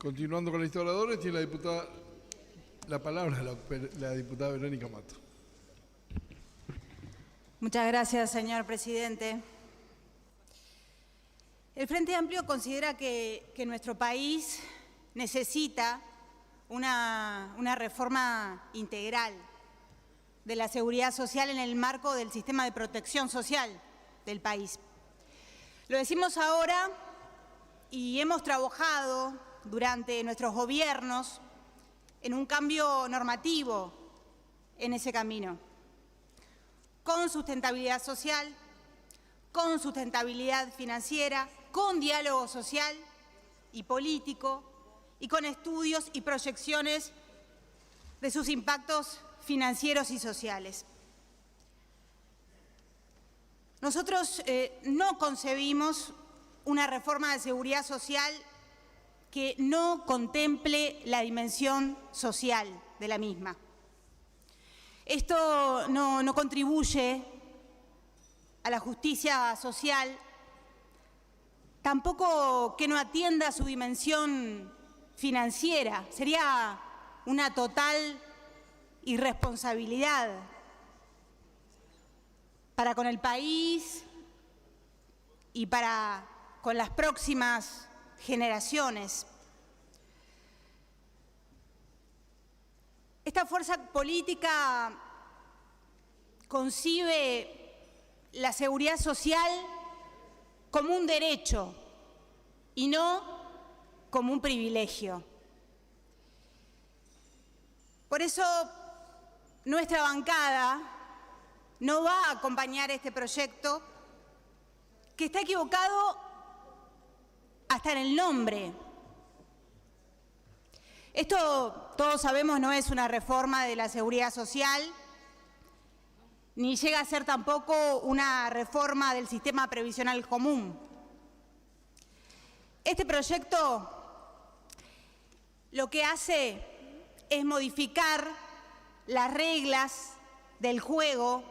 Continuando con la lista de oradores, tiene la palabra la diputada Verónica Mato. Muchas gracias, señor presidente. El Frente Amplio considera que nuestro país necesita una reforma integral de la seguridad social en el marco del sistema de protección social del país. Lo decimos ahora y hemos trabajado durante nuestros gobiernos en un cambio normativo en ese camino, con sustentabilidad social, con sustentabilidad financiera, con diálogo social y político y con estudios y proyecciones de sus impactos financieros y sociales. Nosotros no concebimos una reforma de seguridad social que no contemple la dimensión social de la misma. Esto no contribuye a la justicia social, tampoco que no atienda su dimensión financiera. Sería una total irresponsabilidad para con el país y para con las próximas generaciones. Esta fuerza política concibe la seguridad social como un derecho y no como un privilegio. Por eso nuestra bancada no va a acompañar este proyecto que está equivocado hasta en el nombre. Esto, todos sabemos, no es una reforma de la seguridad social, ni llega a ser tampoco una reforma del sistema previsional común. Este proyecto lo que hace es modificar las reglas del juego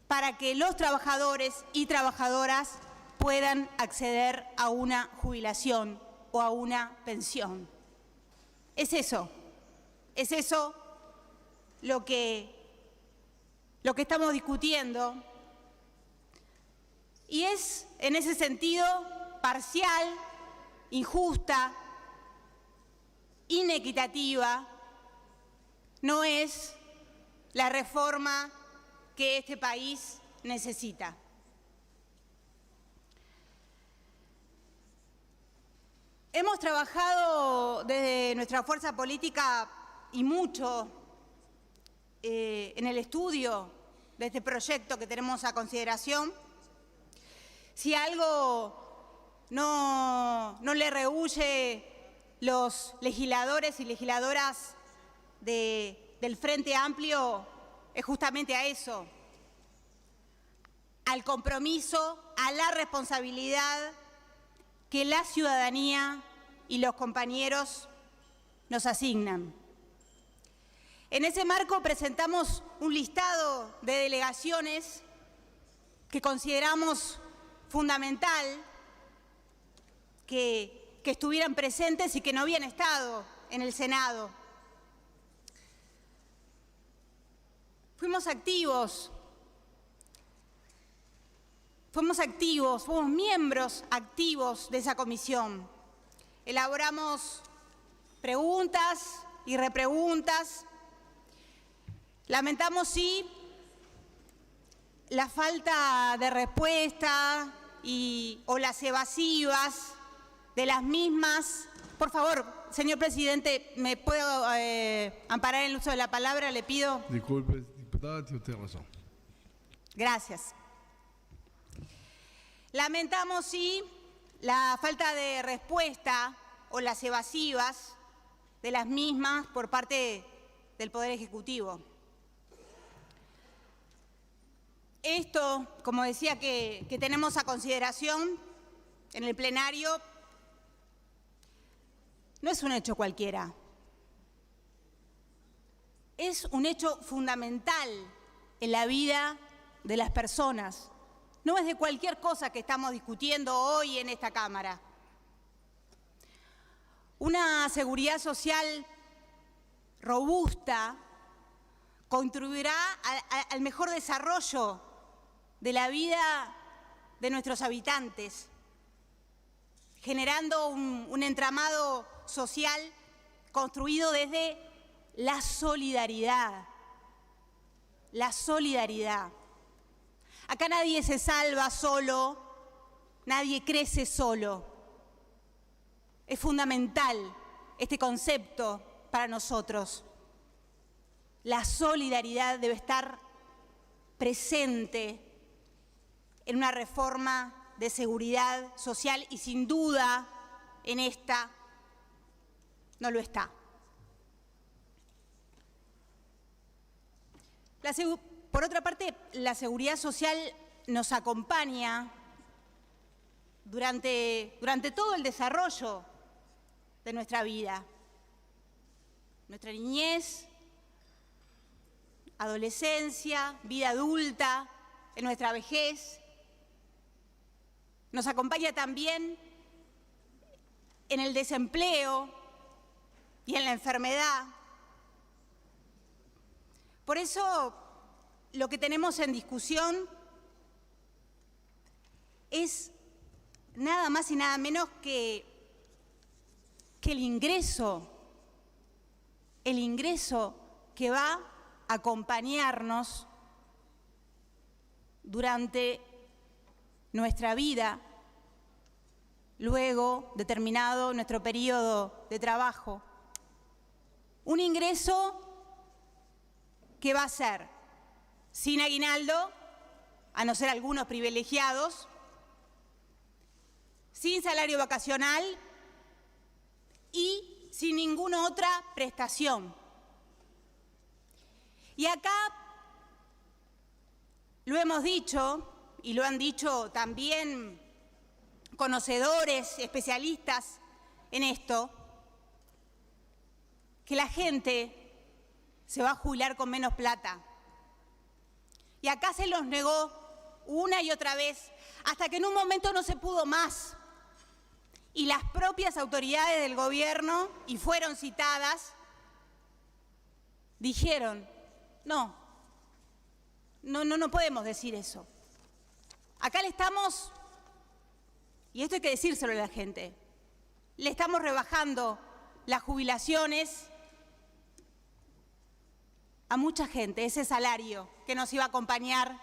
para que los trabajadores y trabajadoras puedan acceder a una jubilación o a una pensión. Es eso lo que estamos discutiendo, y es en ese sentido parcial, injusta, inequitativa. No es la reforma que este país necesita. Hemos trabajado desde nuestra fuerza política y mucho en el estudio de este proyecto que tenemos a consideración. Si algo no le rehúye los legisladores y legisladoras del Frente Amplio, es justamente a eso, al compromiso, a la responsabilidad que la ciudadanía y los compañeros nos asignan. En ese marco presentamos un listado de delegaciones que consideramos fundamental que estuvieran presentes y que no habían estado en el Senado. Fuimos miembros activos de esa comisión. Elaboramos preguntas y repreguntas. Lamentamos, sí, la falta de respuesta o las evasivas de las mismas. Por favor, señor presidente, ¿me puedo amparar en el uso de la palabra? Le pido. Disculpe, diputada, tiene usted razón. Gracias. Lamentamos, sí, la falta de respuesta o las evasivas de las mismas por parte del Poder Ejecutivo. Esto, como decía, que tenemos a consideración en el plenario, no es un hecho cualquiera. Es un hecho fundamental en la vida de las personas. No es de cualquier cosa que estamos discutiendo hoy en esta Cámara. Una seguridad social robusta contribuirá al mejor desarrollo de la vida de nuestros habitantes, generando un entramado social construido desde la solidaridad. La solidaridad. Acá nadie se salva solo, nadie crece solo. Es fundamental este concepto para nosotros. La solidaridad debe estar presente en una reforma de seguridad social y sin duda en esta no lo está. Por otra parte, la seguridad social nos acompaña durante todo el desarrollo de nuestra vida, nuestra niñez, adolescencia, vida adulta, en nuestra vejez. Nos acompaña también en el desempleo y en la enfermedad. Por eso, lo que tenemos en discusión es nada más y nada menos que el ingreso que va a acompañarnos durante nuestra vida, luego de terminado nuestro periodo de trabajo. Un ingreso que va a ser sin aguinaldo, a no ser algunos privilegiados, sin salario vacacional y sin ninguna otra prestación. Y acá lo hemos dicho, y lo han dicho también conocedores, especialistas en esto, que la gente se va a jubilar con menos plata. Y acá se los negó una y otra vez, hasta que en un momento no se pudo más. Y las propias autoridades del gobierno, y fueron citadas, dijeron, no podemos decir eso. Acá le estamos, y esto hay que decírselo a la gente, le estamos rebajando las jubilaciones a mucha gente, ese salario que nos iba a acompañar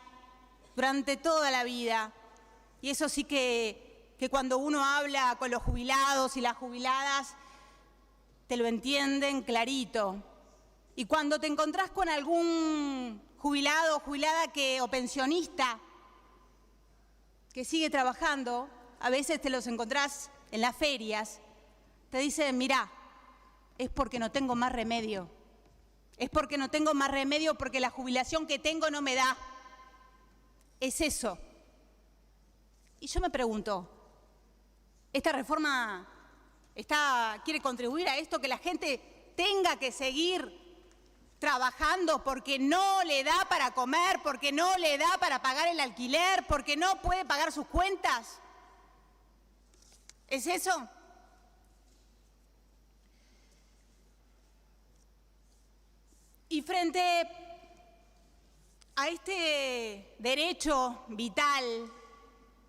durante toda la vida. Y eso sí que cuando uno habla con los jubilados y las jubiladas, te lo entienden clarito. Y cuando te encontrás con algún jubilado o jubilada o pensionista que sigue trabajando, a veces te los encontrás en las ferias, te dicen, mirá, es porque no tengo más remedio. Es porque no tengo más remedio porque la jubilación que tengo no me da. Es eso. Y yo me pregunto, ¿esta reforma quiere contribuir a esto, que la gente tenga que seguir trabajando porque no le da para comer, porque no le da para pagar el alquiler, porque no puede pagar sus cuentas? ¿Es eso? Y frente a este derecho vital,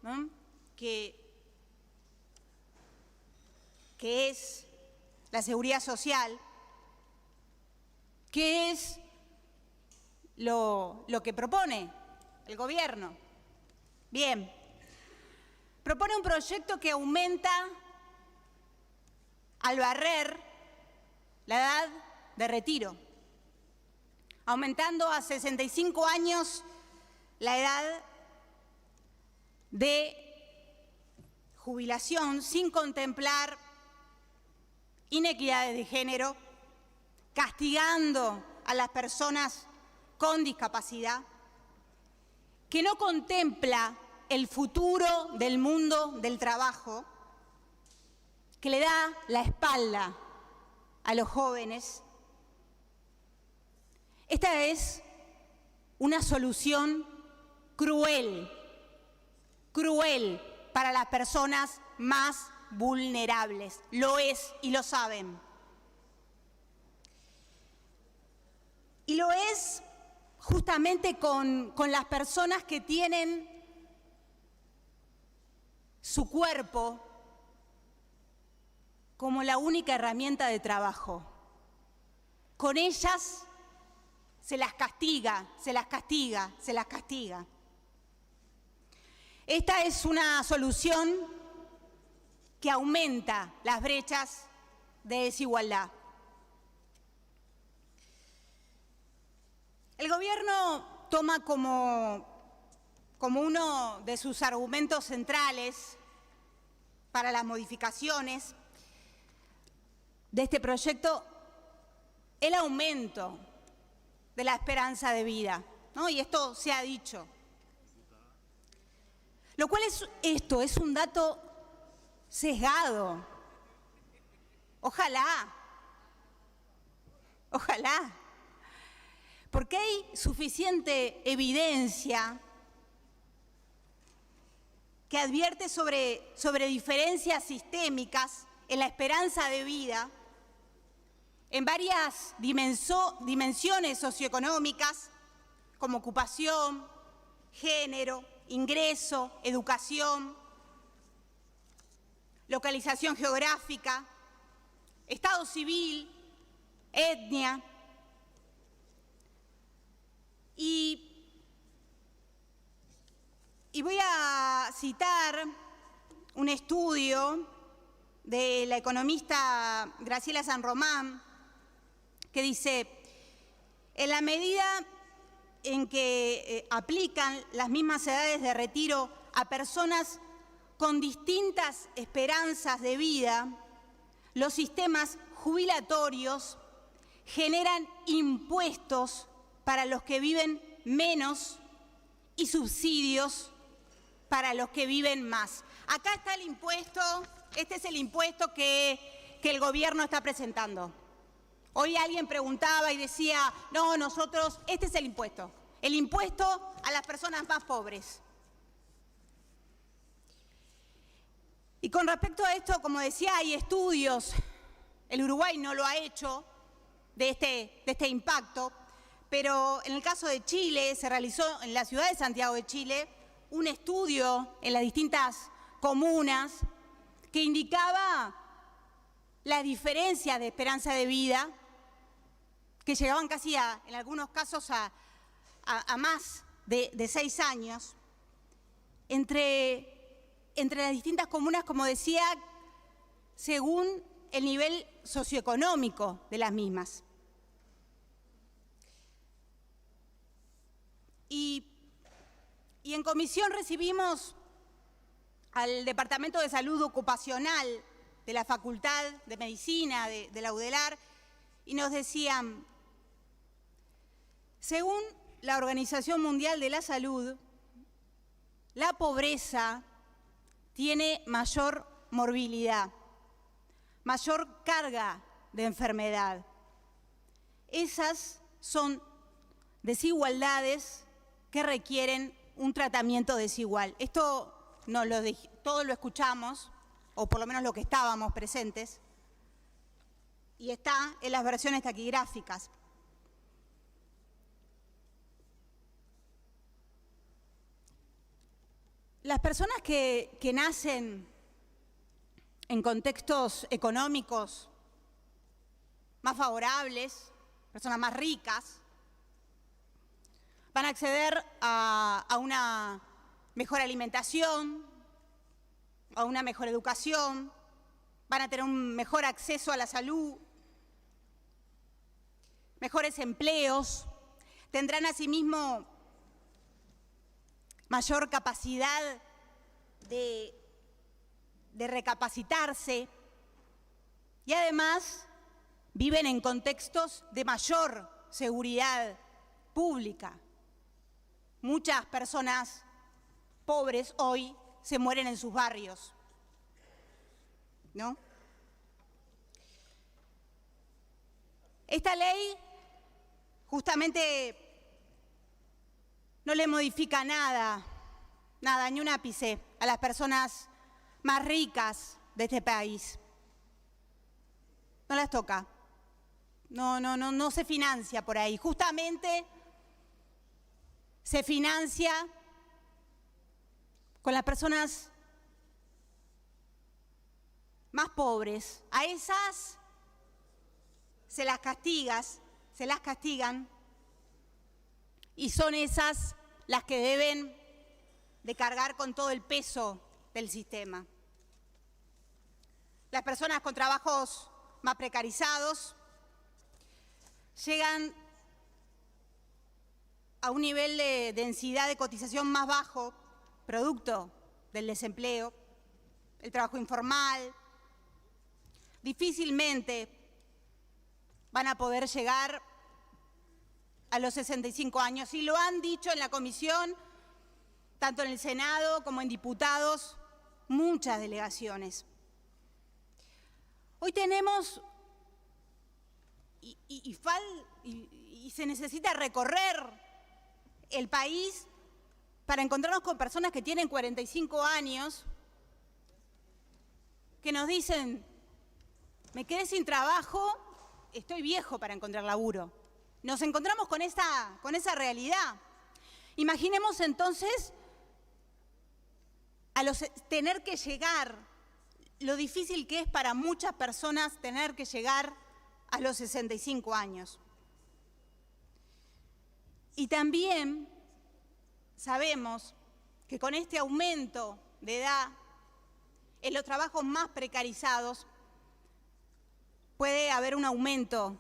¿no?, que es la seguridad social, ¿qué es lo que propone el gobierno? Bien, propone un proyecto que aumenta al barrer la edad de retiro, aumentando a 65 años la edad de jubilación sin contemplar inequidades de género, castigando a las personas con discapacidad, que no contempla el futuro del mundo del trabajo, que le da la espalda a los jóvenes. Esta es una solución cruel para las personas más vulnerables. Lo es y lo saben. Y lo es justamente con las personas que tienen su cuerpo como la única herramienta de trabajo. Con ellas se las castiga, se las castiga, se las castiga. Esta es una solución que aumenta las brechas de desigualdad. El gobierno toma como uno de sus argumentos centrales para las modificaciones de este proyecto el aumento de la esperanza de vida, ¿no? Y esto se ha dicho. Lo cual es un dato sesgado. Ojalá. Porque hay suficiente evidencia que advierte sobre diferencias sistémicas en la esperanza de vida en varias dimensiones socioeconómicas, como ocupación, género, ingreso, educación, localización geográfica, estado civil, etnia. Y voy a citar un estudio de la economista Graciela San Román, que dice: en la medida en que aplican las mismas edades de retiro a personas con distintas esperanzas de vida, los sistemas jubilatorios generan impuestos para los que viven menos y subsidios para los que viven más. Acá está el impuesto, este es el impuesto que el gobierno está presentando. Hoy alguien preguntaba y decía, no, este es el impuesto a las personas más pobres. Y con respecto a esto, como decía, hay estudios, el Uruguay no lo ha hecho de este impacto, pero en el caso de Chile se realizó en la ciudad de Santiago de Chile un estudio en las distintas comunas que indicaba las diferencias de esperanza de vida que llegaban casi en algunos casos a más de 6 años entre las distintas comunas, como decía, según el nivel socioeconómico de las mismas. Y en comisión recibimos al Departamento de Salud Ocupacional de la Facultad de Medicina de la UDELAR y nos decían, según la Organización Mundial de la Salud, la pobreza tiene mayor morbilidad, mayor carga de enfermedad. Esas son desigualdades que requieren un tratamiento desigual. Esto todos lo escuchamos, o por lo menos lo que estábamos presentes, y está en las versiones taquigráficas. Las personas que nacen en contextos económicos más favorables, personas más ricas, van a acceder a una mejor alimentación, a una mejor educación, van a tener un mejor acceso a la salud, mejores empleos, tendrán asimismo mayor capacidad de recapacitarse y además viven en contextos de mayor seguridad pública. Muchas personas pobres hoy se mueren en sus barrios, ¿no? Esta ley justamente no le modifica nada, ni un ápice a las personas más ricas de este país. No las toca. No se financia por ahí. Justamente se financia con las personas más pobres. A esas se las castigan y son esas las que deben de cargar con todo el peso del sistema. Las personas con trabajos más precarizados llegan a un nivel de densidad de cotización más bajo, producto del desempleo, el trabajo informal. Difícilmente van a poder llegar a los 65 años. Y lo han dicho en la comisión, tanto en el Senado como en diputados, muchas delegaciones. Hoy tenemos, y se necesita recorrer el país para encontrarnos con personas que tienen 45 años, que nos dicen, me quedé sin trabajo, estoy viejo para encontrar laburo. Nos encontramos con esa realidad. Imaginemos entonces tener que llegar, lo difícil que es para muchas personas tener que llegar a los 65 años. Y también sabemos que con este aumento de edad en los trabajos más precarizados puede haber un aumento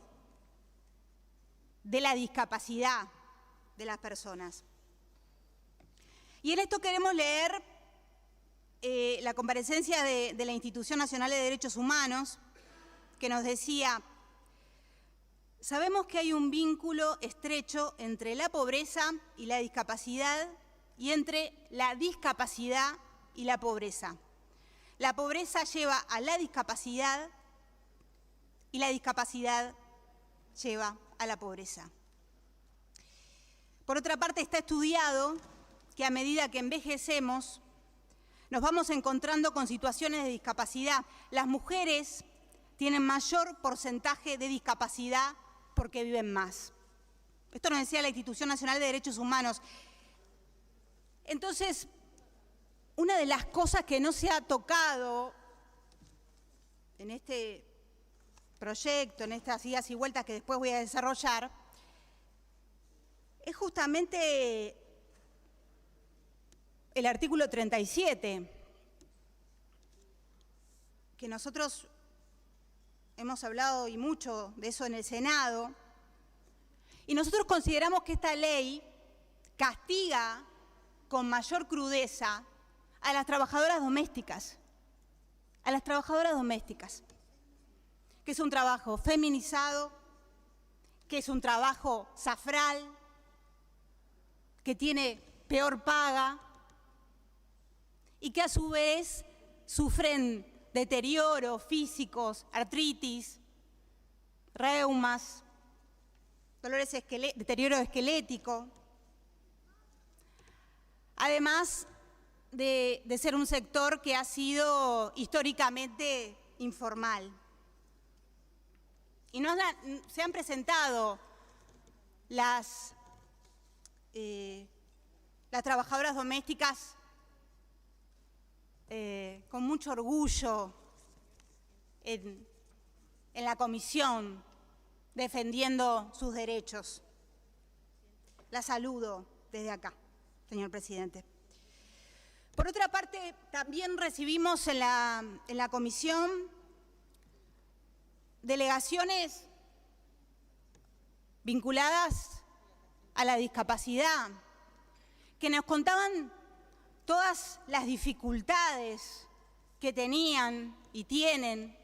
de la discapacidad de las personas. Y en esto queremos leer la comparecencia de la Institución Nacional de Derechos Humanos, que nos decía: sabemos que hay un vínculo estrecho entre la pobreza y la discapacidad y entre la discapacidad y la pobreza. La pobreza lleva a la discapacidad y la discapacidad lleva a la pobreza. Por otra parte, está estudiado que a medida que envejecemos nos vamos encontrando con situaciones de discapacidad. Las mujeres tienen mayor porcentaje de discapacidad porque viven más. Esto nos decía la Institución Nacional de Derechos Humanos. Entonces, una de las cosas que no se ha tocado en este proyecto, en estas idas y vueltas que después voy a desarrollar, es justamente el artículo 37, que nosotros hemos hablado y mucho de eso en el Senado, y nosotros consideramos que esta ley castiga con mayor crudeza a las trabajadoras domésticas, que es un trabajo feminizado, que es un trabajo safral, que tiene peor paga y que a su vez sufren deterioros físicos, artritis, reumas, deterioro esquelético, además de ser un sector que ha sido históricamente informal. Y se han presentado las trabajadoras domésticas con mucho orgullo en la comisión defendiendo sus derechos. La saludo desde acá, señor presidente. Por otra parte, también recibimos en la comisión delegaciones vinculadas a la discapacidad, que nos contaban todas las dificultades que tenían y tienen,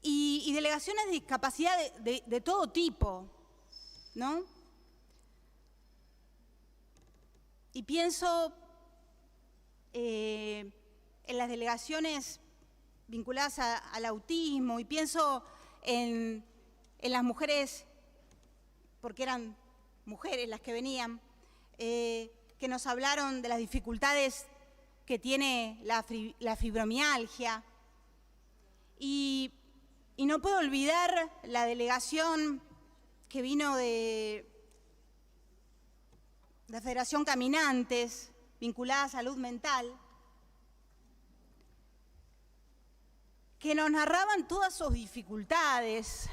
y delegaciones de discapacidad de todo tipo, ¿no? Y pienso en las delegaciones vinculadas al autismo, y pienso en las mujeres, porque eran mujeres las que venían, que nos hablaron de las dificultades que tiene la fibromialgia. Y no puedo olvidar la delegación que vino de la Federación Caminantes, vinculada a salud mental, que nos narraban todas sus dificultades.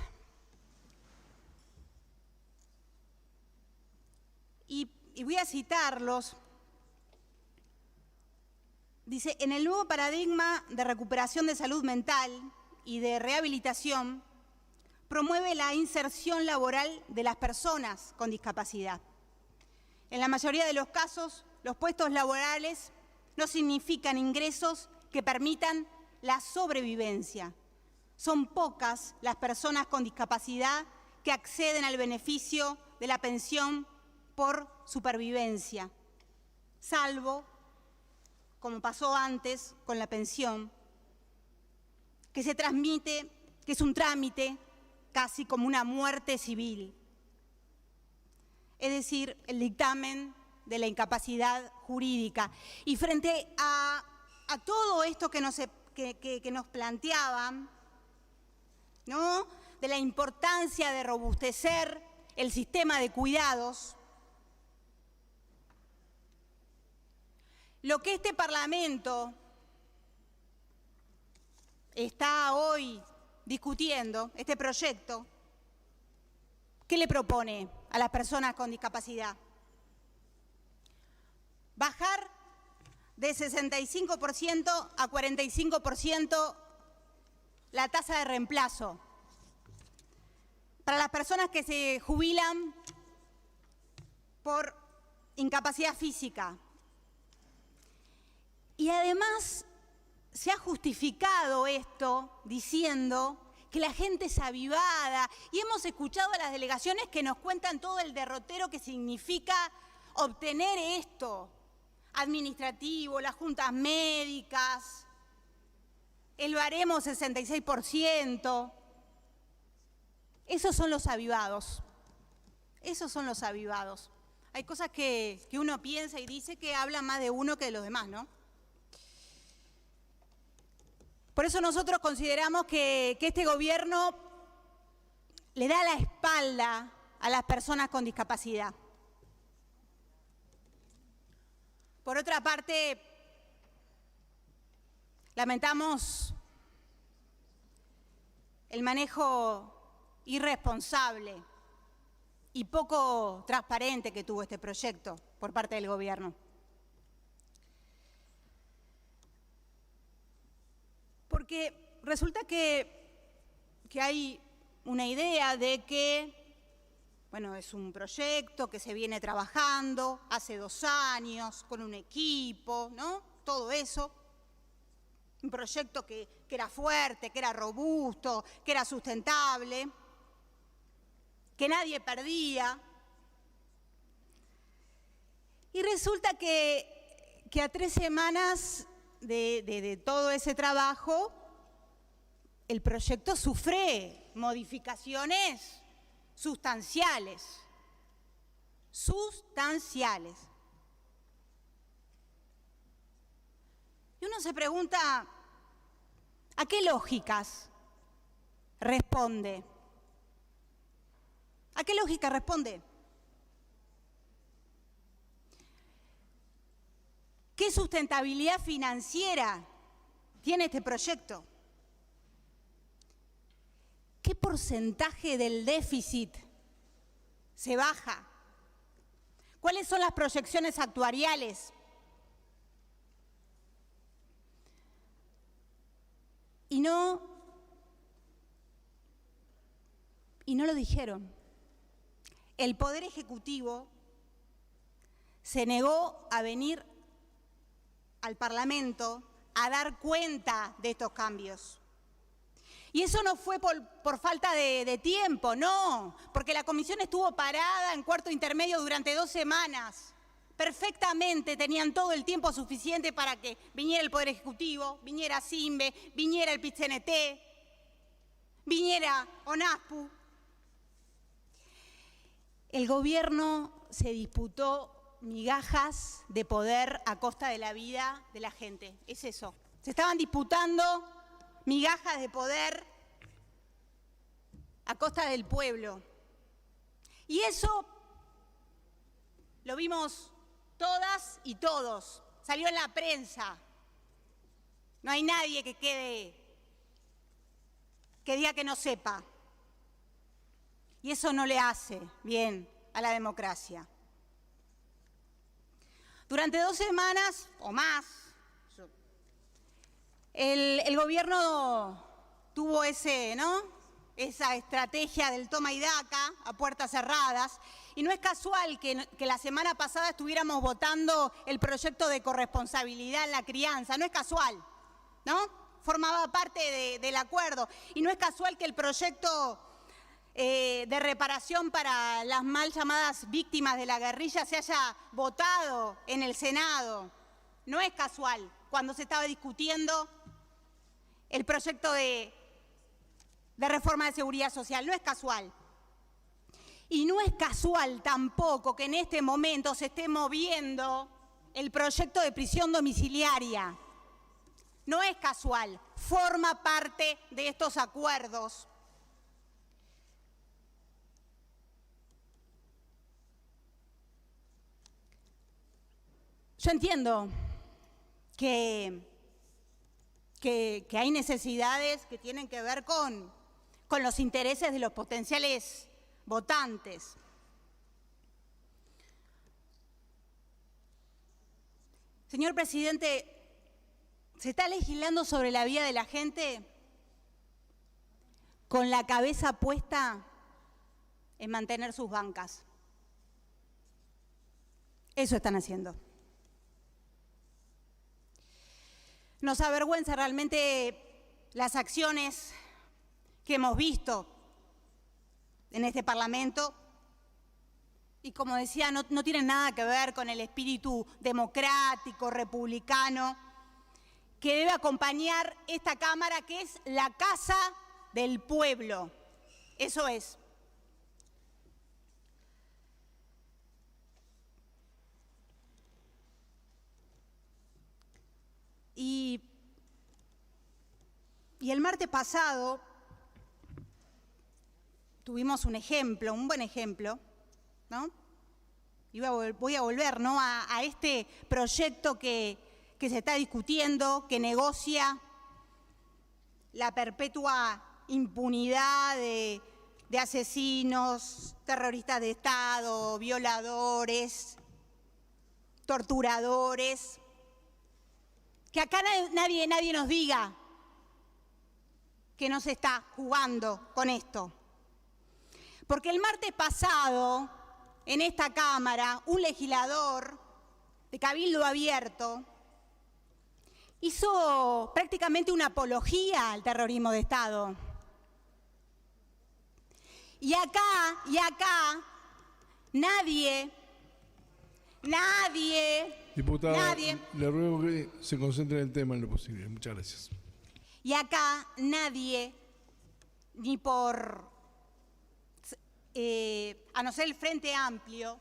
Y voy a citarlos. Dice, en el nuevo paradigma de recuperación de salud mental y de rehabilitación, promueve la inserción laboral de las personas con discapacidad. En la mayoría de los casos, los puestos laborales no significan ingresos que permitan la sobrevivencia. Son pocas las personas con discapacidad que acceden al beneficio de la pensión por supervivencia, salvo, como pasó antes con la pensión, que se transmite, que es un trámite casi como una muerte civil. Es decir, el dictamen de la incapacidad jurídica. Y frente a todo esto que nos planteaban, ¿no?, de la importancia de robustecer el sistema de cuidados, lo que este Parlamento está hoy discutiendo, este proyecto, ¿qué le propone a las personas con discapacidad? Bajar de 65% a 45% la tasa de reemplazo para las personas que se jubilan por incapacidad física. Y además se ha justificado esto diciendo que la gente es avivada, y hemos escuchado a las delegaciones que nos cuentan todo el derrotero que significa obtener esto, administrativo, las juntas médicas, el baremo 66%. Esos son los avivados. Esos son los avivados. Hay cosas que uno piensa y dice que habla más de uno que de los demás, ¿no? Por eso nosotros consideramos que este gobierno le da la espalda a las personas con discapacidad. Por otra parte, lamentamos el manejo irresponsable y poco transparente que tuvo este proyecto por parte del gobierno. Porque resulta que hay una idea de que, bueno, es un proyecto que se viene trabajando hace 2 años con un equipo, ¿no? Todo eso. Un proyecto que era fuerte, que era robusto, que era sustentable, que nadie perdía. Y resulta que a 3 semanas de todo ese trabajo, el proyecto sufre modificaciones sustanciales. Y uno se pregunta, ¿a qué lógicas responde? ¿A qué lógica responde? ¿Qué sustentabilidad financiera tiene este proyecto? ¿Qué porcentaje del déficit se baja? ¿Cuáles son las proyecciones actuariales? Y no lo dijeron. El Poder Ejecutivo se negó a venir al Parlamento a dar cuenta de estos cambios. Y eso no fue por falta de tiempo, no, porque la comisión estuvo parada en cuarto intermedio durante 2 semanas. Perfectamente tenían todo el tiempo suficiente para que viniera el Poder Ejecutivo, viniera CIMBE, viniera el PIT-CNT, viniera ONASPU. El gobierno se disputó migajas de poder a costa de la vida de la gente. Es eso. Se estaban disputando migajas de poder a costa del pueblo. Y eso lo vimos todas y todos. Salió en la prensa. No hay nadie que diga que no sepa. Y eso no le hace bien a la democracia. Durante 2 semanas o más, el gobierno tuvo esa estrategia del toma y daca a puertas cerradas. Y no es casual que la semana pasada estuviéramos votando el proyecto de corresponsabilidad en la crianza. No es casual, ¿no? Formaba parte del acuerdo. Y no es casual que el proyecto de reparación para las mal llamadas víctimas de la guerrilla se haya votado en el Senado. No es casual cuando se estaba discutiendo el proyecto de reforma de seguridad social. No es casual. Y no es casual tampoco que en este momento se esté moviendo el proyecto de prisión domiciliaria. No es casual. Forma parte de estos acuerdos. Yo entiendo que hay necesidades que tienen que ver con los intereses de los potenciales votantes. Señor presidente, ¿se está legislando sobre la vida de la gente con la cabeza puesta en mantener sus bancas? Eso están haciendo. Nos avergüenza realmente las acciones que hemos visto en este Parlamento y, como decía, no tienen nada que ver con el espíritu democrático, republicano, que debe acompañar esta Cámara, que es la casa del pueblo. Eso es. Y el martes pasado tuvimos un ejemplo, un buen ejemplo, ¿no? Voy a volver, ¿no?, a este proyecto que se está discutiendo, que negocia la perpetua impunidad de asesinos, terroristas de Estado, violadores, torturadores. Que acá nadie nos diga que no se está jugando con esto. Porque el martes pasado, en esta Cámara, un legislador de Cabildo Abierto hizo prácticamente una apología al terrorismo de Estado. Y acá, nadie... Diputada, le ruego que se concentre en el tema en lo posible. Muchas gracias. Y acá nadie, ni por, a no ser el Frente Amplio,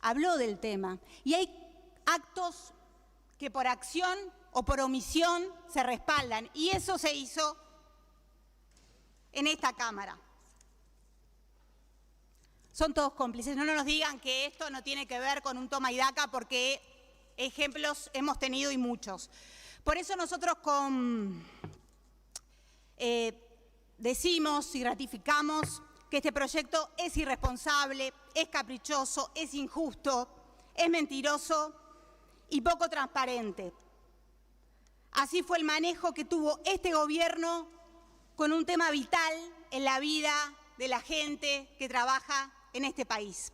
habló del tema. Y hay actos que por acción o por omisión se respaldan. Y eso se hizo en esta Cámara. Son todos cómplices. No nos digan que esto no tiene que ver con un toma y daca, porque ejemplos hemos tenido y muchos. Por eso nosotros decimos y ratificamos que este proyecto es irresponsable, es caprichoso, es injusto, es mentiroso y poco transparente. Así fue el manejo que tuvo este gobierno con un tema vital en la vida de la gente que trabaja en este país.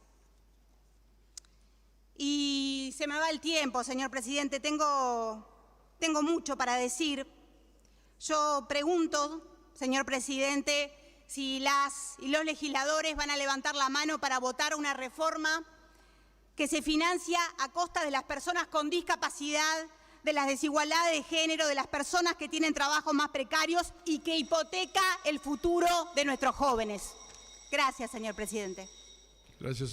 Y se me va el tiempo, señor presidente, tengo mucho para decir. Yo pregunto, señor presidente, si las y los legisladores van a levantar la mano para votar una reforma que se financia a costa de las personas con discapacidad, de las desigualdades de género, de las personas que tienen trabajos más precarios y que hipoteca el futuro de nuestros jóvenes. Gracias, señor presidente. Gracias.